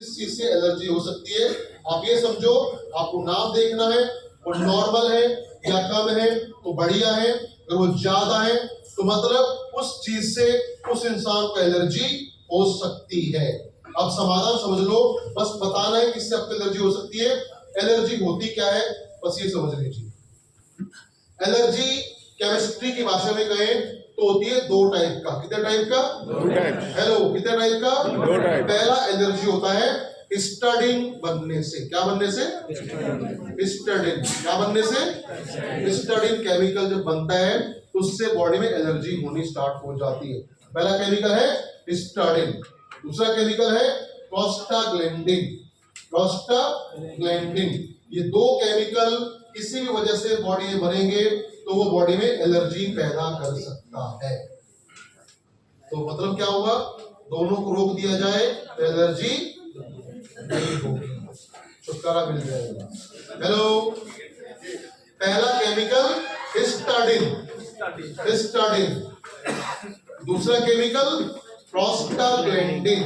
इस चीज से एलर्जी हो सकती है। आप ये समझो, आपको नाम देखना है, वो नॉर्मल है या कम है तो बढ़िया है, अगर वो ज्यादा है तो मतलब उस चीज से उस इंसान को एलर्जी हो सकती है। अब समाधान समझ लो, बस बताना है किससे आपको एलर्जी हो सकती है। एलर्जी होती क्या है, बस ये समझ लीजिए। एलर्जी केमिस्ट्री की भाषा में कहें तो होती है दो टाइप का। कितने टाइप का? दो टाइप। हेलो, कितने टाइप का? दो टाइप। पहला एलर्जी होता है हिस्टाडिन बनने से। क्या बनने से? हिस्टाडिन। क्या बनने से? हिस्टाडिन केमिकल जब बनता है तो उससे बॉडी में एलर्जी होनी स्टार्ट हो जाती है। पहला केमिकल है हिस्टाडिन, दूसरा केमिकल है प्रोस्टाग्लैंडिन। प्रोस्टाग्लैंडिन, ये दो केमिकल किसी भी वजह से बॉडी में बनेंगे तो वो बॉडी में एलर्जी पैदा कर सकता है। तो मतलब क्या होगा, दोनों को रोक दिया जाए तो एलर्जी नहीं होगी, छुटकारा मिल जाएगा। हेलो, पहला केमिकल हिस्टाडिन, हिस्टाडिन, दूसरा केमिकल प्रोस्टाग्लैंडिन,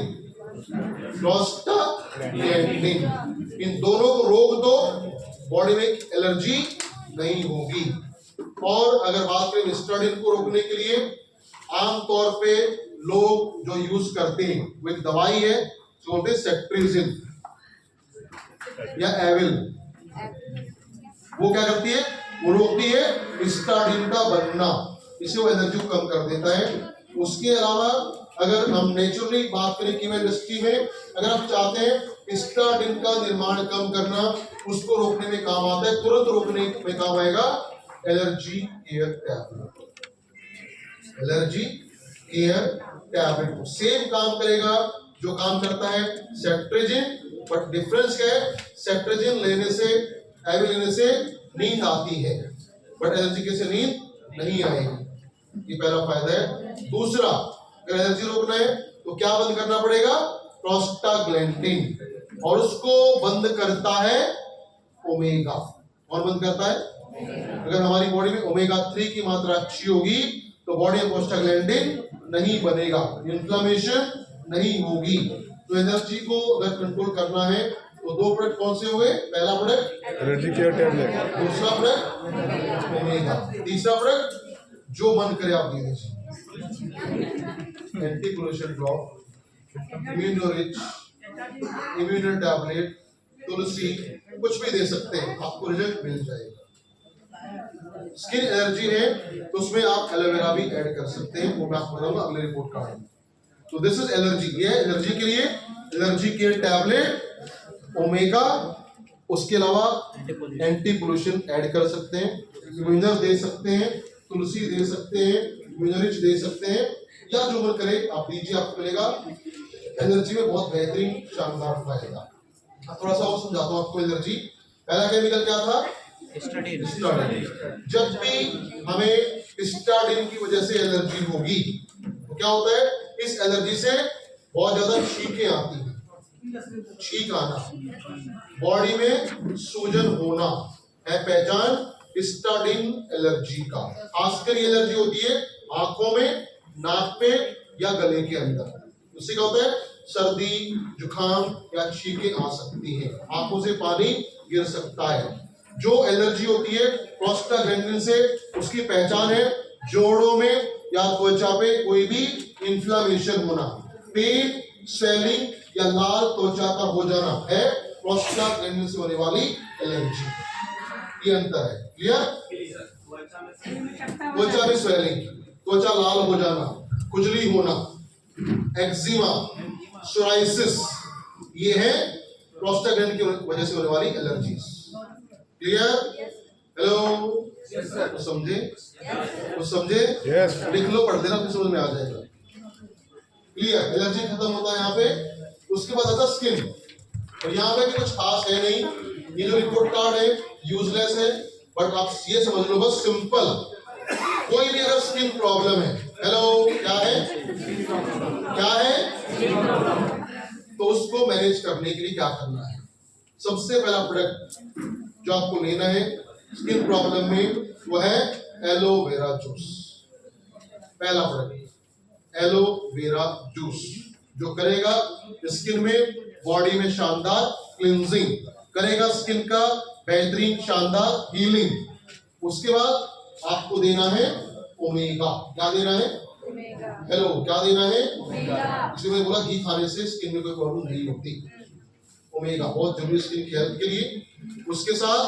प्रोस्टाग्लैंडिन। इन दोनों को रोक दो, बॉडी में एलर्जी नहीं होगी। और अगर बात करें हिस्टाडिन को रोकने के लिए, आमतौर पे लोग जो यूज करते हैं वो एक दवाई है जो बोलते हैं सेट्रिजिन या एविल। वो क्या करती है? वो रोकती है हिस्टाडिन का बनना, इसे वो एलर्जी को कम कर देता है। उसके अलावा अगर हम नेचुरली बात करें कि इंडस्ट्री में अगर आप चाहते हैं हिस्टाडिन का निर्माण कम करना, उसको रोकने में काम आता है, तुरंत रोकने में काम आएगा allergy care tablet. Allergy care tablet same काम करेगा जो काम करता है सेट्रिजिन, बट डिफरेंस क्या है? सेट्रिजिन लेने से, एविल लेने से नींद आती है, बट एलर्जी के से नींद नहीं आएगी। ये पहला फायदा है। दूसरा, अगर एलर्जी रोकना है तो क्या बंद करना पड़ेगा? प्रोस्टाग्लैंडिन, और उसको बंद करता है ओमेगा। और बंद करता है, अगर हमारी बॉडी में ओमेगा 3 की मात्रा अच्छी होगी तो बॉडी में प्रोस्टाग्लैंडिन नहीं बनेगा, इन्फ्लेमेशन नहीं होगी। तो एलर्जी को अगर कंट्रोल करना है तो दो प्रोडक्ट कौन से हो गए? पहला प्रोडक्ट एलर्जी केयर टैबलेट, दूसरा प्रोडक्ट ओमेगा, तीसरा प्रोडक्ट जो मन करे आप दे दीजिए। Anti pollution drop, Immunorich, immuno tablet, तुलसी, कुछ भी दे सकते हैं, आपको रिजल्ट मिल जाएगा। स्किन एलर्जी है तो उसमें आप एलोवेरा भी ऐड कर सकते हैं, वो मैं आपको बताऊंगा अगले रिपोर्ट कार्ड में। तो दिस इज एलर्जी। ये एलर्जी के लिए एलर्जी केयर टैबलेट, ओमेगा, उसके अलावा एंटी पोल्यूशन ऐड कर सकते हैं, इम्यूनर दे सकते हैं, तुलसी दे सकते हैं, इम्यूनरिच दे सकते हैं, या जो मन करे आप दीजिए, आपको मिलेगा एलर्जी में बहुत बेहतरीन शानदार फायदा। थोड़ा सा और समझाता हूँ आपको एलर्जी। पहला केमिकल क्या था? हिस्टाडिन। जब भी हमें हिस्टाडिन की वजह से एलर्जी होगी तो क्या होता है? इस एलर्जी से बहुत ज्यादा छींकें आती हैं, छींक आना, बॉडी में सूजन होना है पहचान हिस्टाडिन एलर्जी का। खासकर ये एलर्जी होती है आंखों में, नाक पे या गले के अंदर। उससे क्या होता है? सर्दी, जुकाम या छींकें आ सकती हैं, आंखों से पानी गिर सकता है। जो एलर्जी होती है प्रोस्टाग्लैंडिन से, उसकी पहचान है जोड़ों में या त्वचा पे कोई भी इन्फ्लेमेशन होना, पेन, स्वेलिंग या लाल त्वचा का हो जाना है प्रोस्टाग्लैंडिन से होने वाली एलर्जी। ये अंतर है, क्लियर? त्वचा में स्वेलिंग, त्वचा लाल हो जाना, खुजली होना, एक्जिमा, सोराइसिस, ये है प्रोस्टाग्लैंडिन की वजह से होने वाली एलर्जीज। क्लियर? हेलो, कुछ समझे? कुछ समझे? लिख लो, पढ़ देना, फिर समझ में आ जाएगा। क्लियर? एलर्जी खत्म होता है यहाँ पे। उसके बाद आता स्किन, और यहाँ पे भी कुछ खास है नहीं। ये जो रिपोर्ट कार्ड है यूजलेस है, बट आप ये समझ लो बस सिंपल, कोई भी अगर स्किन प्रॉब्लम है, हेलो, क्या है? क्या है? तो उसको मैनेज करने के लिए क्या करना है? सबसे पहला प्रोडक्ट जो आपको लेना है स्किन प्रॉब्लम में वो है एलोवेरा जूस। पहला प्रोडक्ट एलोवेरा जूस। जो करेगा स्किन में, बॉडी में शानदार क्लींजिंग करेगा, स्किन का बेहतरीन शानदार हीलिंग। उसके बाद आपको देना है ओमेगा। क्या देना है? हेलो, क्या देना है? इसलिए मैंने बोला घी खाने से स्किन में कोई प्रॉब्लम नहीं होती। ओमेगा बहुत जरूरी स्किन केयर के लिए। उसके साथ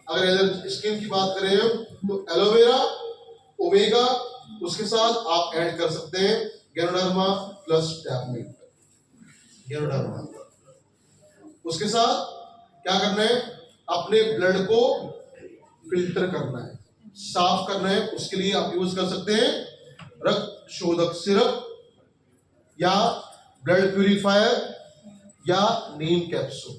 अगर एलर्जी स्किन की बात करें हम तो एलोवेरा, ओमेगा, उसके साथ आप ऐड कर सकते हैं गैनोडर्मा प्लस टैबलेट, गैनोडर्मा। उसके साथ क्या करना है? अपने ब्लड को फिल्टर करना है, साफ करना है। उसके लिए आप यूज कर सकते हैं रक्त शोधक सिरप या ब्लड प्यूरिफायर या नीम कैप्सूल।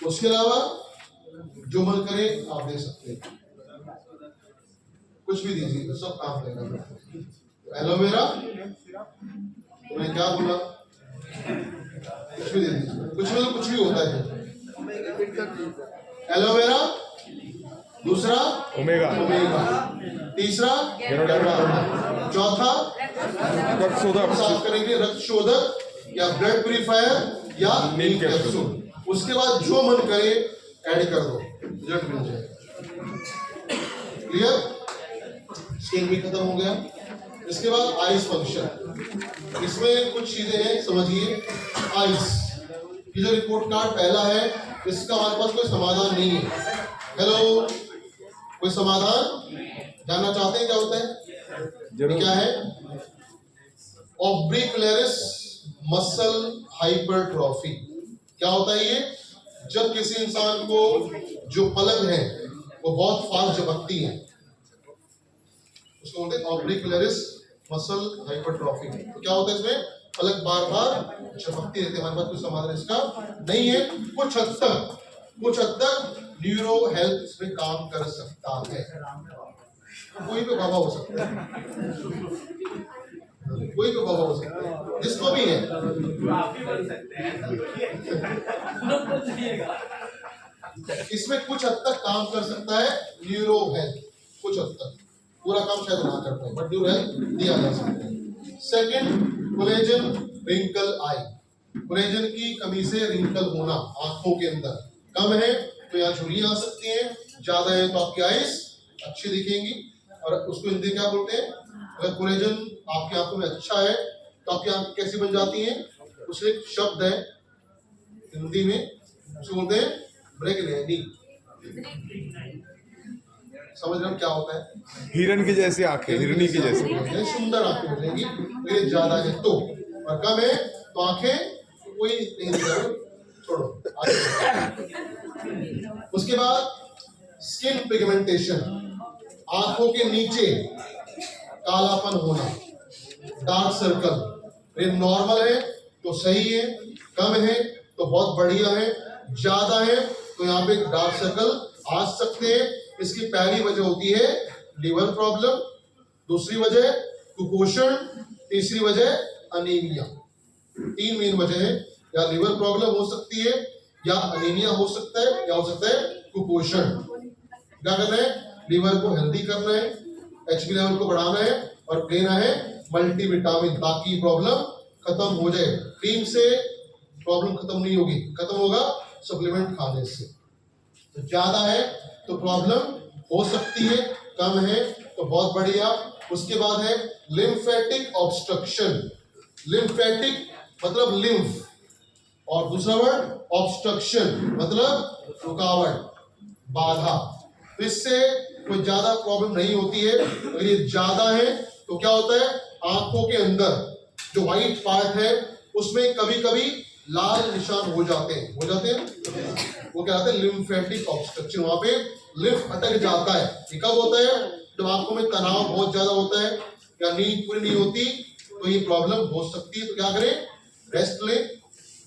उसके अलावा जो मन करे आप दे सकते हैं, कुछ भी दीजिए, सब काम करेगा। एलोवेरा, मैं क्या बोला, कुछ भी दे दीजिए, कुछ में तो कुछ भी होता है। एलोवेरा, दूसरा ओमेगा, तीसरा गैनोडर्मा, चौथा रक्त शोधक, साफ करेंगे रक्त शोधक या ब्लड प्यूरिफायर या नीम कैप्सूल। उसके बाद जो मन करे ऐड कर दो, रिजल्ट मिल जाएगा। क्लियर? स्किन भी खत्म हो गया। इसके बाद आइस फंक्शन, इसमें कुछ चीजें हैं, समझिए। आइस की जो रिपोर्ट कार्ड पहला है, इसका हमारे पास कोई समाधान नहीं है। हेलो, कोई समाधान जानना चाहते हैं क्या होता है? जरूर। क्या है? ऑब्लिकुलरिस मसल हाइपरट्रॉफी। क्या होता है ये? जब किसी इंसान को जो पलक है वो बहुत फास्ट झपकती है, उसको बोलते हैं ऑब्लिकुलरिस मसल हाइपरट्रॉफी। तो क्या होता है इसमें? पलक बार बार झपकती रहती है। हमारे पास कोई समाधान इसका नहीं है। कुछ हद तक न्यूरो हेल्थ इसमें काम कर सकता है। कोई भी बाबा हो सकता है, कोई भी बाबा हो सकता है, जिसको भी है। इसमें कुछ हद तक काम कर सकता है न्यूरो हेल्थ, कुछ हद तक। पूरा काम शायद ना कर पाए, बट न्यूरो हेल्थ दिया जा सकता है। सेकंड, कोलेजन रिंकल आई। कोलेजन की कमी से रिंकल होना आंखों के अंदर कम है तो यहाँ झुर्रियां आ सकती हैं, ज्यादा है तो आपकी आईज अच्छी दिखेंगी। और उसको हिंदी क्या बोलते हैं? अगर कोलेजन आपकी आंखों में अच्छा है तो आपकी आंखें कैसी बन जाती हैं? उसमें एक शब्द है हिंदी में, उसको बोलते हैं ब्रेक। समझ रहे हो क्या होता है? हिरन की जैसी आंखें, हिरनी की जैसी। सुंदर आंखें हो जाएंगी। अगर ज्यादा है तो, और कम है तो आंखें कोई नहीं दिखेगा, छोड़ो। उसके बाद स्किन पिगमेंटेशन, आंखों के नीचे कालापन होना, डार्क सर्कल। ये नॉर्मल है तो सही है, कम है तो बहुत बढ़िया है, ज्यादा है तो यहाँ पे डार्क सर्कल आ सकते हैं। इसकी पहली वजह होती है लिवर प्रॉब्लम, दूसरी वजह कुपोषण, तीसरी वजह अनीमिया। 3 मेन वजह है, या लिवर प्रॉब्लम हो सकती है, या अनीमिया हो सकता है, या हो सकता है कुपोषण। क्या करना है? लिवर को हेल्दी करना है, एचबी लेवल को बढ़ाना है और लेना है मल्टीविटामिन, ताकि प्रॉब्लम खत्म हो जाए। क्रीम से प्रॉब्लम खत्म नहीं होगी, खत्म होगा सप्लीमेंट खाने से। तो ज्यादा है तो प्रॉब्लम हो सकती है, कम है तो बहुत बढ़िया। उसके बाद है लिम्फेटिक ऑब्स्ट्रक्शन। लिम्फेटिक मतलब लिम्फ, और दूसरा वर्ड ऑब्स्ट्रक्शन मतलब रुकावट, बाधा। तो इससे कोई ज्यादा प्रॉब्लम नहीं होती है। अगर ये ज्यादा है तो क्या होता है? आंखों के अंदर जो व्हाइट पार्ट है उसमें कभी कभी लाल निशान हो जाते हैं, वो क्या होता है? Lymphatic obstruction. वहां पे लिम्फ अटक जाता है। ये कब होता है? जब आंखों में तनाव बहुत ज्यादा होता है या नींद पूरी नहीं होती तो ये प्रॉब्लम हो सकती है। तो क्या करें? रेस्ट लें,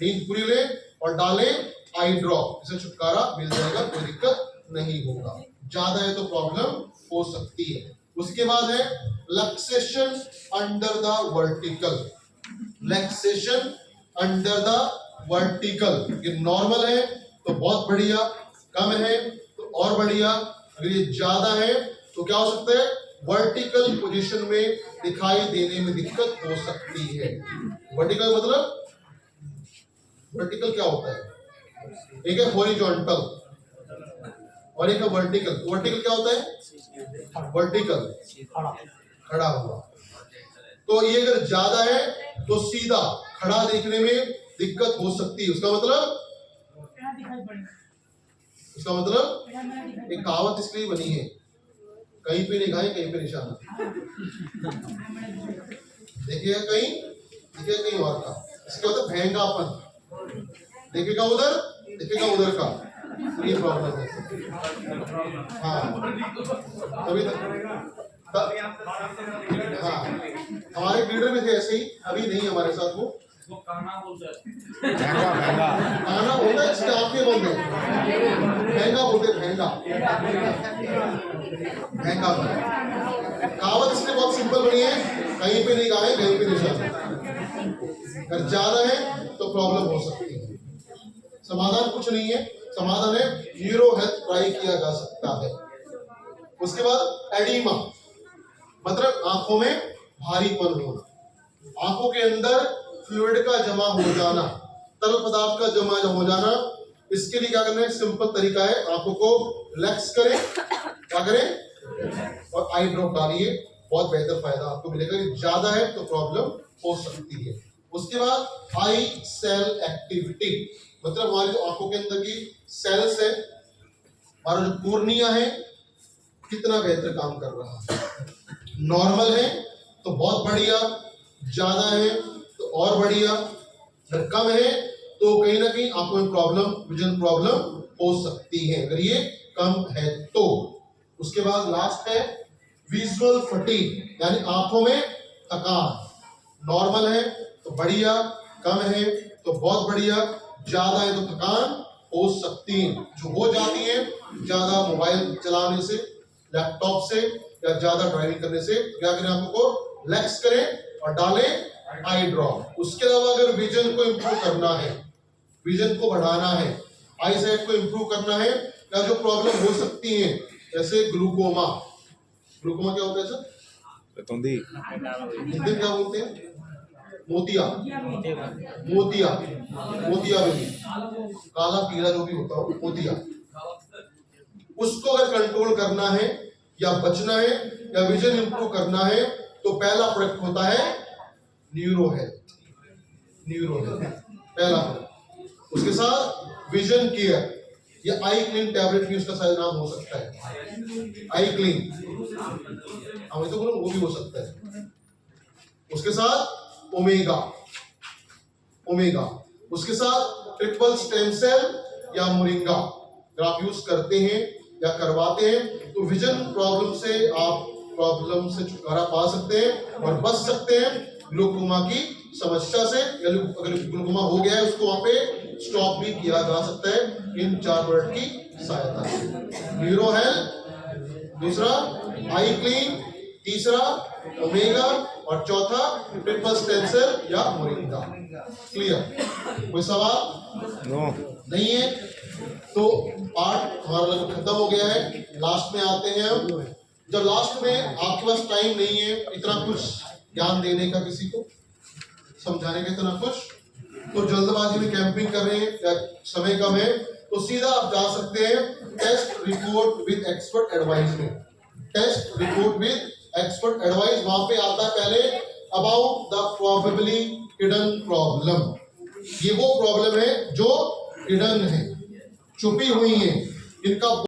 नींद पूरी लें और डालें आई ड्रॉप, इससे छुटकारा मिल जाएगा, कोई दिक्कत नहीं होगा। ज्यादा है तो प्रॉब्लम हो सकती है। उसके बाद है laxation under the vertical. Laxation under the vertical, ये नॉर्मल है तो बहुत बढ़िया, कम है तो और बढ़िया। अगर ये ज्यादा है तो क्या हो सकता है? वर्टिकल पोजीशन में दिखाई देने में दिक्कत हो सकती है। वर्टिकल मतलब वर्टिकल क्या होता है? एक है हॉरिजॉन्टल और एक है वर्टिकल। वर्टिकल क्या होता है? वर्टिकल खड़ा हुआ। तो ये अगर ज्यादा है तो सीधा खड़ा देखने में दिक्कत हो सकती है। उसका मतलब एक कहावत इसलिए बनी है, कहीं पे निगाहें कहीं पे निशाना। देखिएगा कहीं और का, इसका मतलब महंगापन। देखेगा उधर का, ये प्रॉब्लम है। हाँ तभी हाँ हमारे लीडर में थे ऐसे ही, अभी नहीं हमारे साथ वो महंगा खाना होता है, इसके आंखें बंद है। महंगा बोलते, महंगा कहावत इसलिए बहुत सिंपल बनी है, कहीं पे नहीं गाए कहीं पे निशान। अगर ज्यादा है तो प्रॉब्लम हो सकती है। समाधान कुछ नहीं है, समाधान है न्यूरो हेल्थ ट्राई किया जा सकता है। उसके बाद एडिमा मतलब आंखों में भारीपन होना, आंखों के अंदर फ्लूइड का जमा हो जाना, तरल पदार्थ का जमा हो जाना। इसके लिए क्या करना है? सिंपल तरीका है, आंखों को रिलैक्स करें, क्या करें, और आई ड्रॉप डालिए, बहुत बेहतर फायदा आपको मिलेगा। ज्यादा है तो प्रॉब्लम हो सकती है। उसके बाद आई सेल एक्टिविटी मतलब हमारी जो आंखों के अंदर की सेल्स है, हमारा जो कोर्निया है, कितना बेहतर काम कर रहा है। नॉर्मल है तो बहुत बढ़िया, ज्यादा है तो और बढ़िया, अगर कम है तो कहीं ना कहीं आंखों में प्रॉब्लम, विजन प्रॉब्लम हो सकती है अगर ये कम है तो। उसके बाद लास्ट है विजुअल फटीग यानी आंखों में थकान। नॉर्मल है तो बढ़िया, कम है तो बहुत बढ़िया, ज्यादा है तो थकान हो सकती है। जो हो जाती है ज्यादा मोबाइल चलाने से, लैपटॉप से या ज्यादा ड्राइविंग करने से, क्या करें, आंखों को रिलैक्स करें और डालें आई ड्रॉप। उसके अलावा अगर विजन को इंप्रूव करना है, विजन को बढ़ाना है, आई साइट को इंप्रूव करना है, या जो प्रॉब्लम हो सकती है जैसे ग्लूकोमा। ग्लूकोमा क्या होता है सर? हिंदी में क्या बोलते हैं? मोतियाबिंद, काला पीला जो भी होता हो, मोतिया। उसको अगर कंट्रोल करना है या बचना है या विजन इंप्रूव करना है तो पहला प्रोडक्ट होता है न्यूरो हेल्थ। पहला प्रोडक्ट। उसके साथ विजन केयर या आई क्लीन टैबलेट भी उसका शायद नाम हो सकता है, आई क्लीन, हमें तो बोलो वो भी हो सकता है। उसके साथ ओमेगा, उसके साथ ट्रिपल स्टेम सेल या मोरिंगा अगर आप यूज करते हैं या करवाते हैं तो विजन प्रॉब्लम से आप प्रॉब्लम से छुटकारा पा सकते हैं और बच सकते हैं ग्लूकोमा की समस्या से। अगर ग्लूकोमा हो गया है उसको वहां पे स्टॉप भी किया जा सकता है इन 4 प्रोडक्ट की सहायता से। न्यूरो हेल्थ, दूसरा आई क्लीन, तीसरा ओमेगा और चौथा ट्रिपल स्टेम सेल या मोरिंगा। क्लियर? कोई सवाल? नो नहीं है तो पार्ट हमारा लगभग खत्म हो गया है। लास्ट में आते हैं हम। जब लास्ट में आपके पास टाइम नहीं है इतना कुछ ज्ञान देने का, किसी को समझाने का इतना कुछ, तो जल्दबाजी में कैंपिंग कर रहे हैं या समय कम है तो सीधा आप जा सकते हैं test report with expert advice में। Test report with expert advice, वहां पे आता है पहले about the probably hidden problem. ये वो प्रॉब्लम है जो हिडन है, छुपी हुई है, इनका